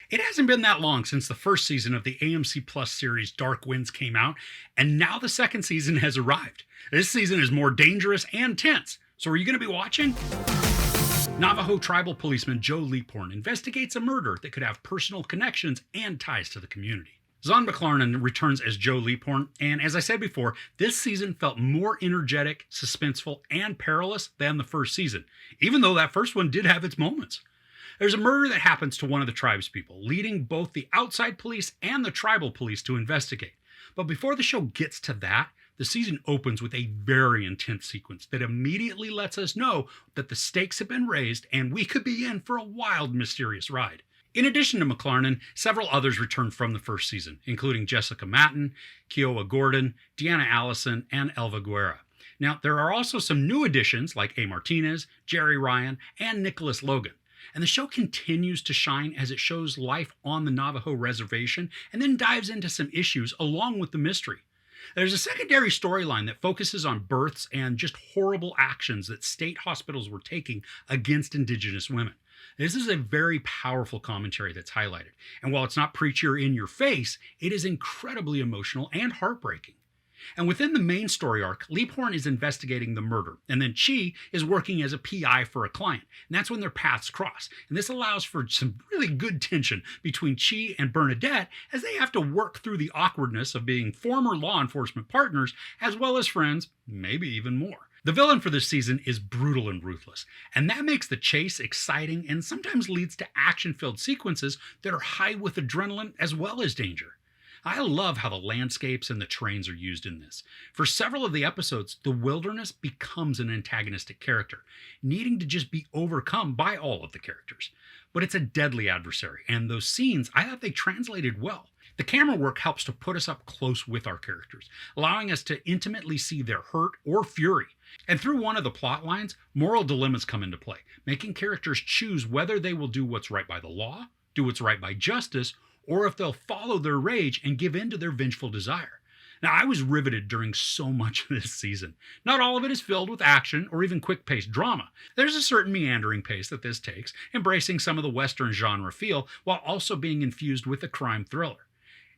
It hasn't been that long since the first season of the AMC Plus Series Dark Winds came out, and now the second season has arrived. This season is more dangerous and tense. So are you going to be watching? Navajo tribal policeman Joe Leaphorn investigates a murder that could have personal connections and ties to the community. Zahn McClarnon returns as Joe Leaphorn, and as I said before, this season felt more energetic, suspenseful, and perilous than the first season, even though that first one did have its moments. There's a murder that happens to one of the tribespeople, leading both the outside police and the tribal police to investigate. But before the show gets to that, the season opens with a very intense sequence that immediately lets us know that the stakes have been raised and we could be in for a wild, mysterious ride. In addition to McClarnon, several others returned from the first season, including Jessica Matten, Kiowa Gordon, Deanna Allison, and Elva Guerra. Now, there are also some new additions like A. Martinez, Jerry Ryan, and Nicholas Logan. And the show continues to shine as it shows life on the Navajo reservation and then dives into some issues along with the mystery. There's a secondary storyline that focuses on births and just horrible actions that state hospitals were taking against indigenous women. This is a very powerful commentary that's highlighted. And while it's not preachy or in your face, it is incredibly emotional and heartbreaking. And within the main story arc, Leaphorn is investigating the murder, and then Chi is working as a PI for a client, and that's when their paths cross. And this allows for some really good tension between Chi and Bernadette as they have to work through the awkwardness of being former law enforcement partners, as well as friends, maybe even more. The villain for this season is brutal and ruthless, and that makes the chase exciting and sometimes leads to action-filled sequences that are high with adrenaline as well as danger. I love how the landscapes and the terrains are used in this. For several of the episodes, the wilderness becomes an antagonistic character, needing to just be overcome by all of the characters. But it's a deadly adversary, and those scenes, I thought they translated well. The camera work helps to put us up close with our characters, allowing us to intimately see their hurt or fury. And through one of the plot lines, moral dilemmas come into play, making characters choose whether they will do what's right by the law, do what's right by justice, or if they'll follow their rage and give in to their vengeful desire. Now, I was riveted during so much of this season. Not all of it is filled with action or even quick-paced drama. There's a certain meandering pace that this takes, embracing some of the Western genre feel while also being infused with a crime thriller.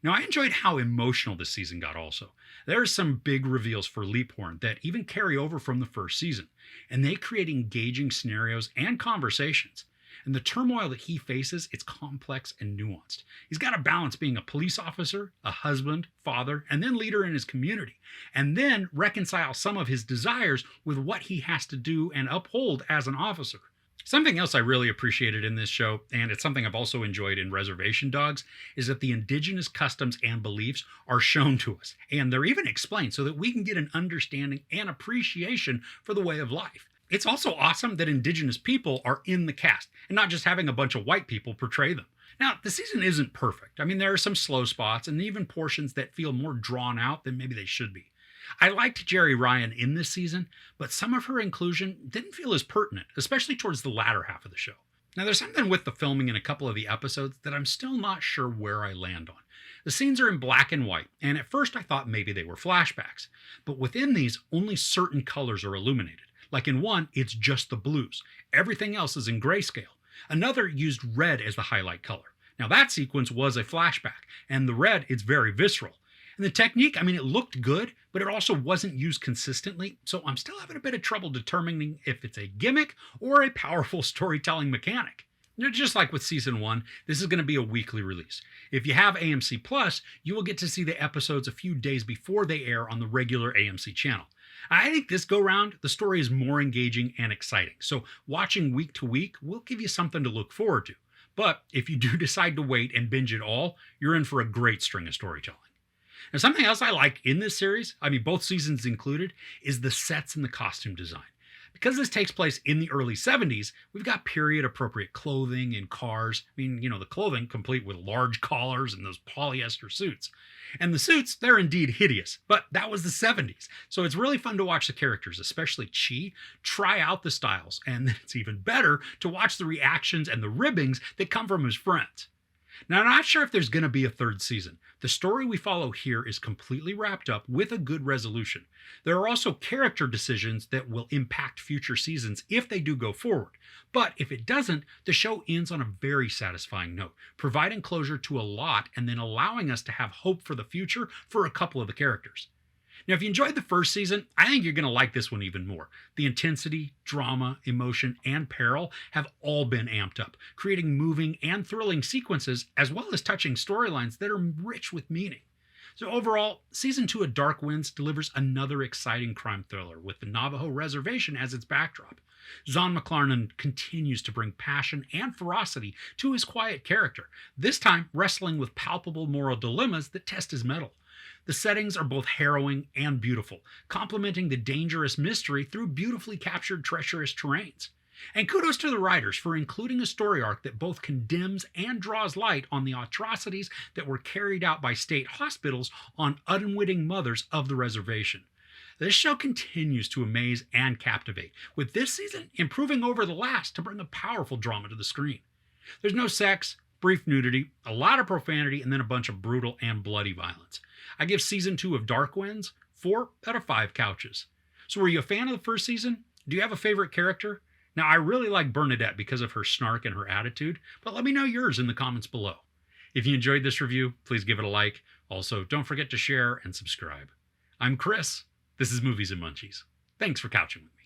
Now, I enjoyed how emotional this season got also. There are some big reveals for Leaphorn that even carry over from the first season, and they create engaging scenarios and conversations. And the turmoil that he faces, it's complex and nuanced. He's got to balance being a police officer, a husband, father, and then leader in his community, and then reconcile some of his desires with what he has to do and uphold as an officer. Something else I really appreciated in this show, and it's something I've also enjoyed in Reservation Dogs, is that the indigenous customs and beliefs are shown to us, and they're even explained so that we can get an understanding and appreciation for the way of life. It's also awesome that indigenous people are in the cast, and not just having a bunch of white people portray them. Now, the season isn't perfect. I mean, there are some slow spots, and even portions that feel more drawn out than maybe they should be. I liked Jerry Ryan in this season, but some of her inclusion didn't feel as pertinent, especially towards the latter half of the show. Now, there's something with the filming in a couple of the episodes that I'm still not sure where I land on. The scenes are in black and white, and at first I thought maybe they were flashbacks. But within these, only certain colors are illuminated. Like in one, it's just the blues. Everything else is in grayscale. Another used red as the highlight color. Now that sequence was a flashback, and the red, it's very visceral. And the technique, I mean, it looked good, but it also wasn't used consistently, so I'm still having a bit of trouble determining if it's a gimmick or a powerful storytelling mechanic. Just like with season 1, this is going to be a weekly release. If you have AMC Plus, you will get to see the episodes a few days before they air on the regular AMC channel. I think this go-round, the story is more engaging and exciting, so watching week to week will give you something to look forward to. But if you do decide to wait and binge it all, you're in for a great string of storytelling. Now, something else I like in this series, I mean both seasons included, is the sets and the costume design. Because this takes place in the early 70s, we've got period-appropriate clothing and cars. I mean, the clothing complete with large collars and those polyester suits. And the suits, they're indeed hideous, but that was the 70s. So it's really fun to watch the characters, especially Chi, try out the styles. And it's even better to watch the reactions and the ribbings that come from his friends. Now, I'm not sure if there's going to be a third season. The story we follow here is completely wrapped up with a good resolution. There are also character decisions that will impact future seasons if they do go forward. But if it doesn't, the show ends on a very satisfying note, providing closure to a lot and then allowing us to have hope for the future for a couple of the characters. Now, if you enjoyed the first season, I think you're going to like this one even more. The intensity, drama, emotion, and peril have all been amped up, creating moving and thrilling sequences as well as touching storylines that are rich with meaning. So overall, Season 2 of Dark Winds delivers another exciting crime thriller with the Navajo Reservation as its backdrop. Zahn McClarnon continues to bring passion and ferocity to his quiet character, this time wrestling with palpable moral dilemmas that test his mettle. The settings are both harrowing and beautiful, complementing the dangerous mystery through beautifully captured treacherous terrains. And kudos to the writers for including a story arc that both condemns and draws light on the atrocities that were carried out by state hospitals on unwitting mothers of the reservation. This show continues to amaze and captivate, with this season improving over the last to bring a powerful drama to the screen. There's no sex, brief nudity, a lot of profanity, and then a bunch of brutal and bloody violence. I give Season 2 of Dark Winds 4 out of 5 couches. So were you a fan of the first season? Do you have a favorite character? Now, I really like Bernadette because of her snark and her attitude, but let me know yours in the comments below. If you enjoyed this review, please give it a like. Also, don't forget to share and subscribe. I'm Chris. This is Movies and Munchies. Thanks for couching with me.